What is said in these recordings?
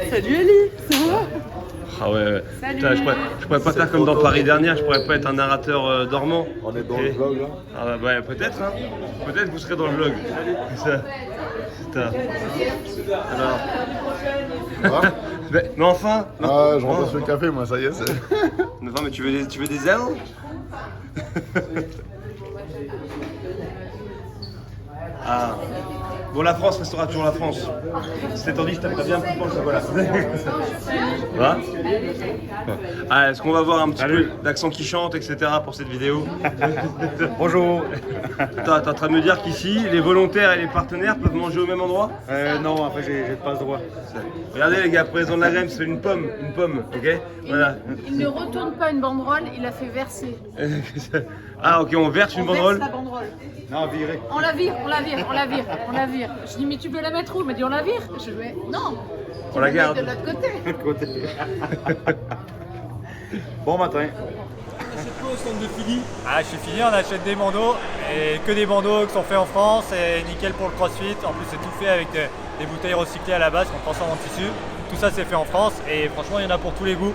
Salut Ali, ça va? Ah ouais. Salut. Putain, je pourrais pas faire comme dans Paris dernière, je pourrais pas être un narrateur dormant. On est dans le vlog là. Ah bah peut-être, hein. Peut-être que vous serez dans le vlog. C'est ça. Putain. Alors. Mais enfin. Ah, je rentre sur le café, moi, ça y est. Non, mais tu veux des ailes? Ah. Bon, la France restera toujours la France. C'est étant dit, je t'aimerais bien plus pour le chocolat. Va? Ah, est-ce qu'on va voir un petit peu d'accent qui chante, etc. pour cette vidéo? Bonjour. T'es en train de me dire qu'ici, les volontaires et les partenaires peuvent manger au même endroit? Non, après j'ai pas le droit. Regardez les gars, président de la REM, c'est une pomme, ok? Voilà. Il ne retourne pas une banderole, il la fait verser. Ah ok, on verse une On banderole? verse la banderole. Non, viré. On la vire. Je dis mais tu peux la mettre où? Il m'a dit on la vire. Je vais non. On la garde. De l'autre côté. Bon matin. Ah, je suis fini, on achète des bandeaux et que des bandeaux qui sont faits en France et nickel pour le crossfit. En plus, c'est tout fait avec des bouteilles recyclées à la base qu'on transforme en tissu. Tout ça, c'est fait en France et franchement, il y en a pour tous les goûts.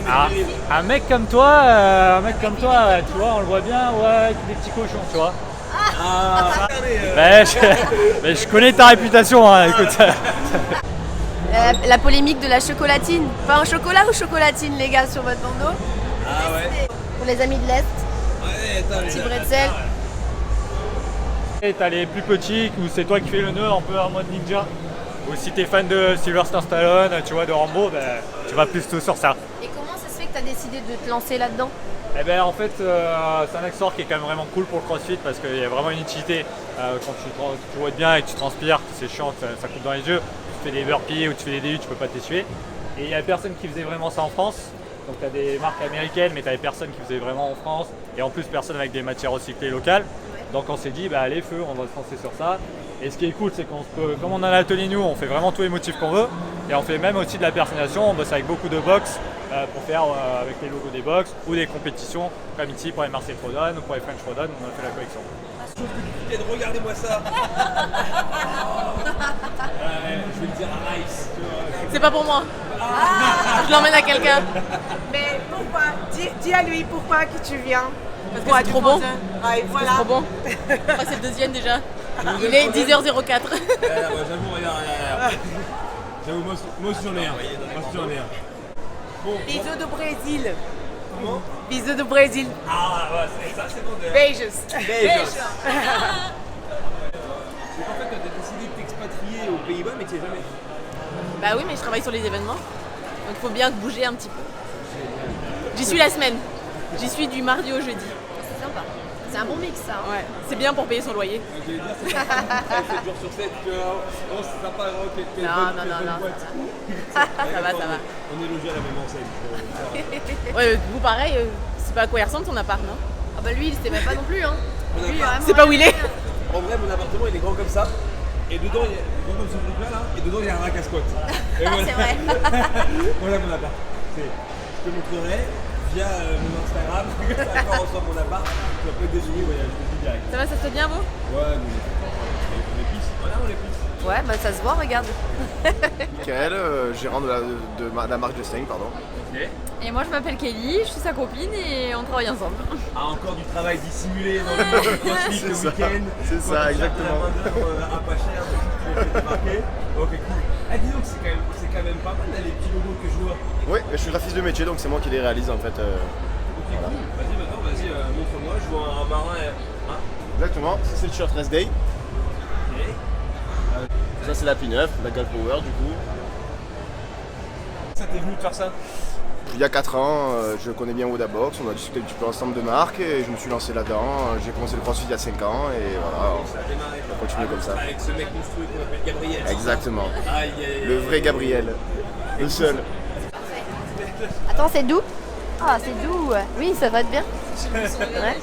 Ah, un mec comme toi, tu vois, on le voit bien, ouais, avec des petits cochons, tu vois. Mais je connais ta réputation, hein, écoute. La polémique de la chocolatine. Pas un chocolat ou chocolatine, les gars, sur votre bandeau? Ah ouais. Pour les amis de l'Est. Ouais, attends, Petit bretzel. Et t'as les plus petits où c'est toi qui fais le nœud un peu en mode ninja. Ou si t'es fan de Sylvester Stallone, tu vois, de Rambo, ben, tu vas plus tout sur ça. Et comment ça se fait que tu as décidé de te lancer là-dedans? Eh ben en fait c'est un accessoire qui est quand même vraiment cool pour le crossfit parce qu'il y a vraiment une utilité. Quand tu vois bien et que tu transpires, c'est chiant, ça coule dans les yeux. Tu fais des burpees ou tu fais des DU, tu peux pas t'essuyer. Et il y a personne qui faisait vraiment ça en France. Donc tu as des marques américaines mais tu avais personne qui faisait vraiment en France. Et en plus personne avec des matières recyclées locales. Donc on s'est dit bah allez feu, on va se lancer sur ça. Et ce qui est cool c'est qu'on peut, comme on a l'atelier nous, on fait vraiment tous les motifs qu'on veut. Et on fait même aussi de la personnalisation, on bosse avec beaucoup de box pour faire avec les logos des box ou des compétitions comme ici pour les Marseille Frodon ou pour les French Frodon, on a fait la collection. regardez-moi ça. Je vais le dire à Ice. C'est pas pour moi. Je l'emmène à quelqu'un. Mais pourquoi? Dis à lui pourquoi que tu viens. Parce que c'est trop bon. Ah, et voilà. C'est trop bon. Moi c'est le deuxième déjà. Il est 10h04. J'avoue, regarde. J'avoue, moi aussi j'en ai un. Bon, Bisous du Brésil. comment? Bisous du Brésil. Ah, ouais, c'est ça, c'est bon. Beijos. Beijos. Donc en fait, tu as décidé de t'expatrier aux Pays-Bas, mais tu n'y es jamais. Bah oui, mais je travaille sur les événements. Donc il faut bien bouger un petit peu. J'y suis la semaine. J'y suis du mardi au jeudi. C'est sympa. C'est un bon mix, ça. Ouais. C'est bien pour payer son loyer. Je vais dire, c'est 7 jours sur 7, tu vois. Oh, c'est sympa, Non. Ça va. On est logé à la même enseigne. Ouais, vous pareil, c'est pas à quoi il ressemble ton appart, non? Ah bah lui, il sait même pas non plus, hein. Lui, C'est pas où il est. En vrai, mon appartement, il est grand comme ça. Et dedans, il y a grand comme ce truc-là, là. Et dedans, il y a un rack à squat. Et voilà. C'est vrai. Voilà mon appart. Je te montrerai via mon Instagram. À quoi ressemble mon appart. Tu vas peut-être désigner, voyage, je te dis direct. Ça va, ça se fait bien, vous? Ouais, on est pisse. Voilà, on est pisse. Ouais, bah ça se voit, regarde. Michael, gérant de la marque de Sting, pardon. Ok. Et moi, je m'appelle Kelly, je suis sa copine et on travaille ensemble. Ah, encore du travail dissimulé dans le crossfit le week-end. C'est ça, exactement. La main-d'œuvre à pas cher, tu veux te démarquer. Ok, cool. Ah, dis donc, c'est quand même pas mal là, les petits logos que je vois. Oui, je suis graphiste de métier, donc c'est moi qui les réalise en fait. Ok, cool. Vas-y, montre-moi. Je vois un marin. Exactement, ça c'est le shirt Rest Day. Ok. Ça c'est la P9, la Gal Power du coup. Ça t'est venu de faire ça? Il y a 4 ans, je connais bien Oda Box, on a discuté un petit peu ensemble de marque et je me suis lancé là-dedans. J'ai commencé le crossfit il y a 5 ans et voilà, Ça a démarré. on continue comme ça. Avec ce mec monstrueux qu'on appelle Gabriel. Exactement. Aïe, aïe, aïe. Le vrai Gabriel, le seul. Attends, c'est doux? Ah, c'est doux. Oui, ça va être bien. Ouais.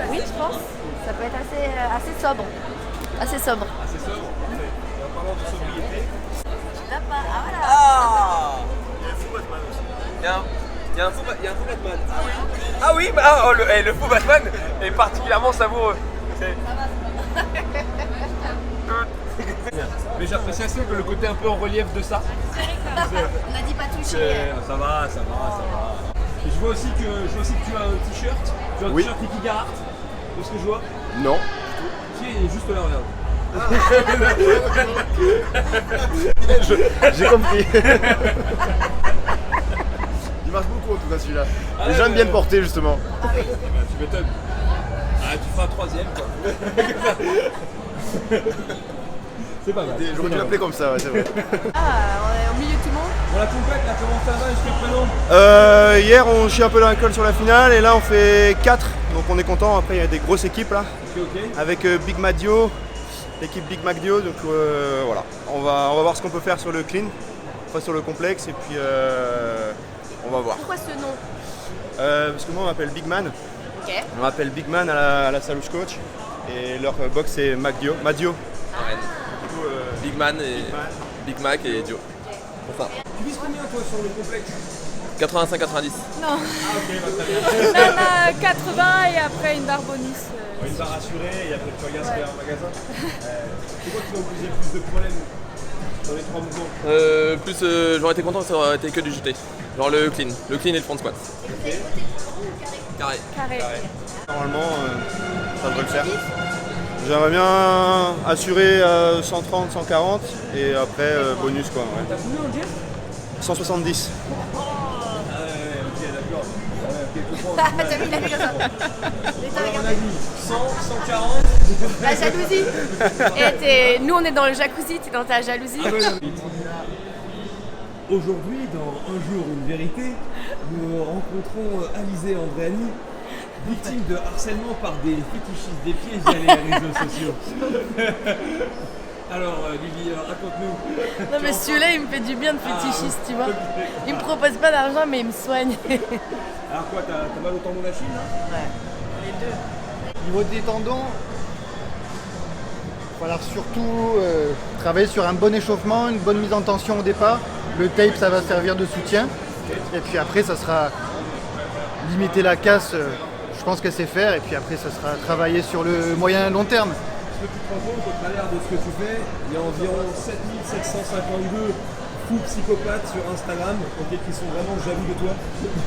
Oui, je pense. Ça peut être assez sobre. Assez sobre. Assez sobre. Et en parlant de sobriété. Tu l'as pas. Ah voilà. Ah! Il y a un faux Batman. Ah oui, le faux Batman est particulièrement savoureux. Mais j'apprécie assez le côté un peu en relief de ça. On a dit pas toucher. Ça va. Et je vois aussi que tu as un t-shirt. Tu as un Oui. t-shirt Kiki Garart. De ce que je vois. Non. Si, il est juste là, regarde. J'ai compris. Il marche beaucoup en tout cas celui-là. Les gens aiment bien le porter justement. Tu m'étonnes. Ah, tu feras un troisième quoi. C'est pas mal. J'aurais dû l'appeler comme ça, ouais, c'est vrai. Ah, on est au milieu de tout le monde. Bon, la compète, là, comment ça va jusqu'à présent? Hier on chie un peu dans la colle sur la finale et là on fait 4. Donc on est content. Après il y a des grosses équipes là. Ok. Avec Big Madio, l'équipe Big Madio. Donc voilà. On va voir ce qu'on peut faire sur le clean, enfin sur le complexe et puis on va voir. Pourquoi ce nom? Parce que moi on m'appelle Big Man. Ok. On m'appelle Big Man à la salle où je coach. Et leur box c'est Madio. Du coup, Big Man et Man. Big Mac et Dio. Pour ça. Tu vises combien toi sur le complexe? 85-90. Ah, ok, bah, très bien. Là, 80 et après une barre bonus. Une barre assurée et après tu regardes ce qu'il y a en magasin. C'est quoi qui va vous poser le plus de problèmes dans les 3 mouvements? J'aurais été content que ça aurait été que du jeté. Genre le clean et le front squat. Carré. Normalement ça devrait le faire. J'aimerais bien assurer 130, 140 et après bonus quoi. Ouais. T'as combien en gym? 170. Ok, d'accord. T'as vu, il a fait comme ça. Alors, on a dit 100, 140. La jalousie. Et nous, on est dans le jacuzzi, t'es dans ta jalousie. Aujourd'hui, dans Un jour, une vérité, nous rencontrons Alizé Andréani, victime de harcèlement par des fétichistes des pieds via les réseaux sociaux. Alors, Lily, raconte-nous. Non mais celui-là il me fait du bien de fétichiste, tu vois. Il me propose pas d'argent mais il me soigne. Alors quoi, t'as mal au tendon d'Achille là? Ouais, les deux. Au niveau des tendons, il va falloir surtout travailler sur un bon échauffement, une bonne mise en tension au départ. Le tape, ça va servir de soutien. Et puis après, ça sera limiter la casse, je pense que c'est faire. Et puis après, ça sera travailler sur le moyen et long terme. Est-ce que tu te rends compte qu'au travers de ce que tu fais, il y a environ 7752 fous psychopathes sur Instagram qui sont vraiment jaloux de toi?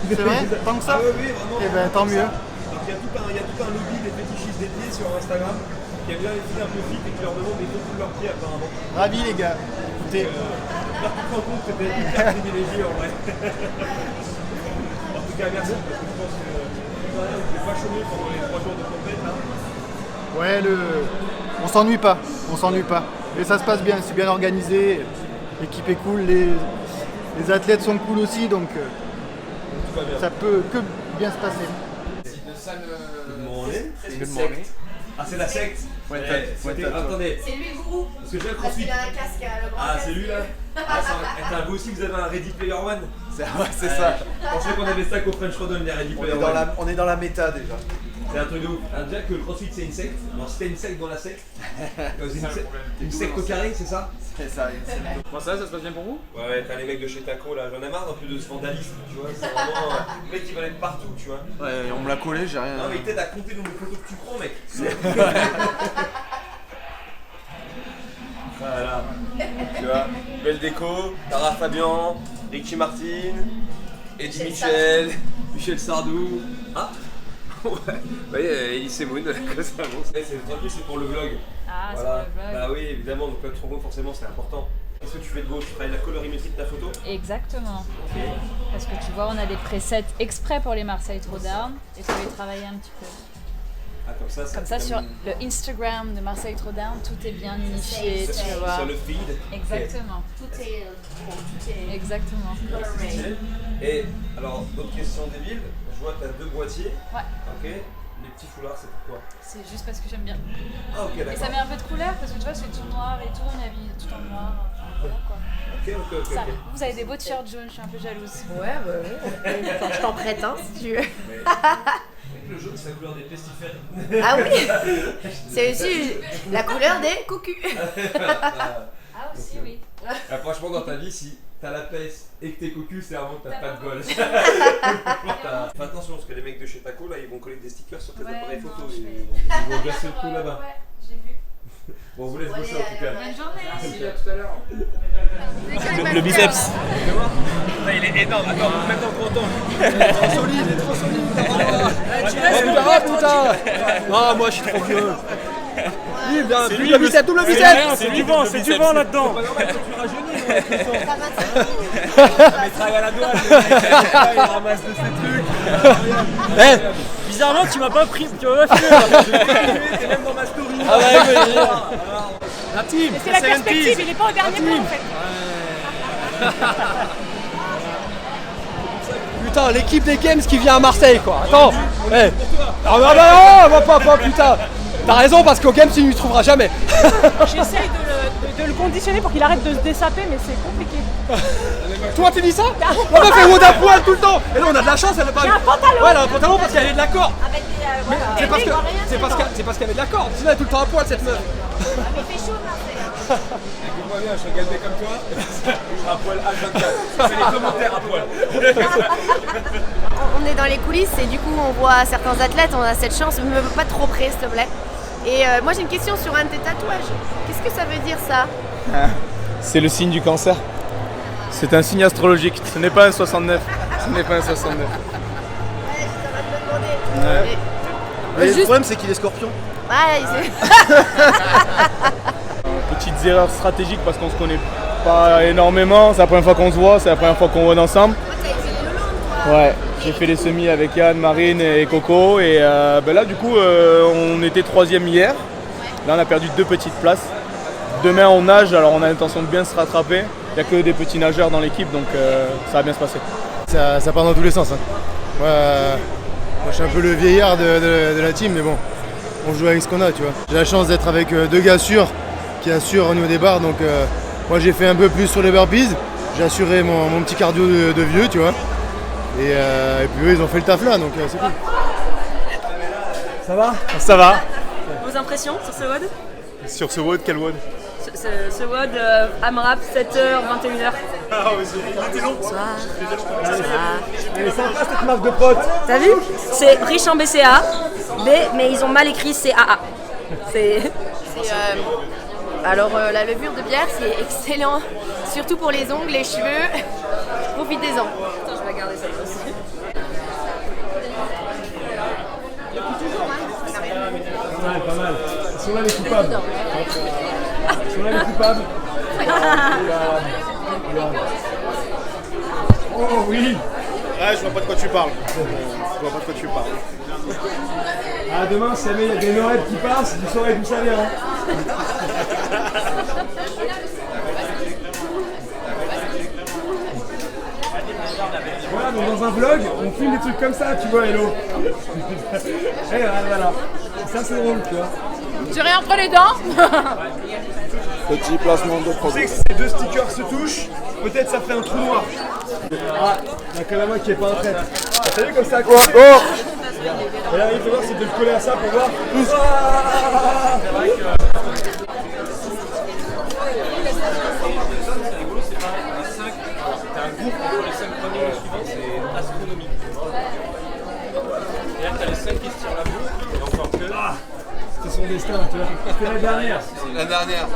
C'est vrai? Tant que ça? Ah oui, vraiment. Eh ben, tant mieux. Donc, il y a tout un lobby des fétichistes des pieds sur Instagram qui aiment bien les filles un peu fit et qui leur demandent des photos de leurs pieds apparemment. Ravi les gars. Écoutez, Là, tu te rends compte que t'es hyper privilégié en vrai. En tout cas, merci parce que je pense que vous n'êtes pas chômé pendant les 3 jours de compète là. ouais, on s'ennuie pas. Et ça se passe bien, c'est bien organisé. L'équipe est cool, les athlètes sont cool aussi, donc ça peut que bien se passer. Ah, c'est la secte? Attendez. C'est lui le gourou. Parce que j'ai le Parce crossfit. qu'il a un casque, le grand Ah, casque. c'est lui là? Ah, vous aussi vous avez un Ready Player One? C'est ça. Je pensais qu'on avait ça qu'au French Rodon, les Ready Player One. On est dans la méta déjà. C'est un truc de ouf. Alors, déjà que le crossfit c'est une secte. Non, c'était une secte dans la secte. Une secte au carré, c'est ça? C'est ça. Comment ça se passe bien pour vous? Ouais, t'as les mecs de chez Taco là, j'en ai marre d'un peu de ce vandalisme, tu vois. C'est vraiment le mec qui va être partout, tu vois. Ouais, on me l'a collé, j'ai rien. Non, mais il t'aide à compter le nombre de photos que tu prends, mec. Voilà. Tu vois, belle déco, Tara Fabian, Ricky Martin, Eddie Mitchell, Michel Sardou. Ah ouais, Elise Moon, comme ça, bon. C'est tranquille, c'est pour le vlog. Ah, Voilà. c'est pour le vlog. Bah oui, évidemment, donc là, tu te rends compte, forcément, c'est important. Qu'est-ce que tu fais de beau? Tu travailles la colorimétrie de ta photo? Exactement. Parce que tu vois, on a des presets exprès pour les Marseille Throwdown et tu veux les travailler un petit peu. Ah, Comme ça, sur le Instagram de Marseille Throwdown, tout est bien unifié, tu vois. Sur le feed. Exactement. Tout est Exactement. coloré. Et alors, autre question débile, je vois que tu as 2 boîtiers. Ouais. Ok. Les petits foulards, c'est pourquoi? C'est juste parce que j'aime bien. Ah, ok, Et d'accord. ça met un peu de couleur parce que tu vois, c'est tout noir et tout, on est habillé tout en noir. Enfin, voilà, quoi. Ok. Ça, vous avez des beaux t-shirts jaunes, je suis un peu jalouse. Ouais, bah oui. Enfin, je t'en prête un si tu veux. Le jaune, c'est la couleur des pestiférés. Ah oui. C'est aussi la couleur des cocus. Ah aussi, oui. Ah, franchement, dans ta vie, si t'as la peste et que t'es cocu, c'est vraiment que t'as pas de goal. Fais attention, parce que les mecs de chez Taco, là, ils vont coller des stickers sur tes appareils photo. Ils vont glacer le coup là-bas. Ouais, j'ai vu. Bon, on vous laisse bosser en tout cas. Bonne journée. Merci, à tout à l'heure. Le biceps. Il est énorme, attends, maintenant trop temps. Trop solide, il est trop solide. Putain. Ah, moi je suis trop vieux. Double biceps, double biceps. C'est du vent là-dedans. Il travaille à la douane, il ramasse de ces trucs. Bizarrement, tu m'as pas pris. Tu m'as pas filmé. T'es même dans ma story. Ah ouais, la team. C'est la perspective, il est pas au dernier plan en fait. Putain, l'équipe des Games qui vient à Marseille quoi. Attends. Eh. Ah bah pas putain. T'as raison parce qu'au Games il ne trouvera jamais. J'essaye de le conditionner pour qu'il arrête de se dessaper, mais c'est compliqué. Toi tu dis ça? On a fait Wood à poil tout le temps. Et là on a de la chance, elle a pas. J'ai un pantalon. Ouais, elle a un pantalon parce qu'elle avait de la corde. Avec des. Voilà. C'est parce qu'elle avait de la corde. Sinon elle est tout le temps à poil cette meuf. Mais il fait chaud, Marseille. Écoute-moi bien, je suis galbé comme toi. À poil H24. C'est les commentaires à poil. On est dans les coulisses et du coup on voit certains athlètes, on a cette chance, ne me veux pas trop près s'il te plaît. Et moi j'ai une question sur un de tes tatouages. Qu'est-ce que ça veut dire ça? C'est le signe du cancer. C'est un signe astrologique. Ce n'est pas un 69. Ce n'est pas un 69. Ouais, j'étais en train de me demander. Le problème, c'est qu'il est scorpion. Ouais, il s'est. Petites erreurs stratégiques parce qu'on se connaît pas énormément. C'est la première fois qu'on se voit, c'est la première fois qu'on rôde ensemble. Ouais, j'ai fait les semis avec Yann, Marine et Coco et là du coup on était 3e hier. Là on a perdu 2 petites places. Demain on nage, alors on a l'intention de bien se rattraper. Il n'y a que des petits nageurs dans l'équipe donc ça va bien se passer. Ça part dans tous les sens. Hein. Moi, je suis un peu le vieillard de la team, mais bon, on joue avec ce qu'on a, tu vois. J'ai la chance d'être avec 2 gars sûrs qui assurent au niveau des barres, donc moi j'ai fait un peu plus sur les burpees. J'ai assuré mon petit cardio de vieux, tu vois. Et puis eux, ils ont fait le taf là, donc c'est cool. Ça va? Ça va. Vos impressions sur ce WOD? Sur ce WOD, quel WOD? Ce WOD, AMRAP, 7h, 21h. Ah oui, il était long. Bonsoir. Elle est sympa cette marque de potes. T'as vu? C'est riche en BCA, mais ils ont mal écrit CAA. Alors la levure de bière c'est excellent, surtout pour les ongles, les cheveux. Profitez-en. Attends, je vais garder ça aussi. Pas mal. Ils sont là les coupables. Ils sont là les coupables. Oh oui. Ouais, je vois pas de quoi tu parles. Ah, demain, si jamais il y a des Noël qui passent, vous saurez d'où ça vient. Hein. Voilà, donc dans un vlog, on filme des trucs comme ça, tu vois, Hello. Et voilà. Ça, c'est drôle, tu vois. J'ai rien entre les dents. Petit placement de produit. Tu sais que ces 2 stickers se touchent, peut-être ça fait un trou noir. Ah, il y a quand même un qui est pas en traite. T'as vu comme ça quoi? Et là, il faut voir si de le coller à ça pour voir. T'as un groupe pour les 5 premiers, le suivant c'est astronomique. Et là t'as les 5 qui se tirent la boue, et encore que. C'était son destin, tu vois. C'était la dernière. La dernière.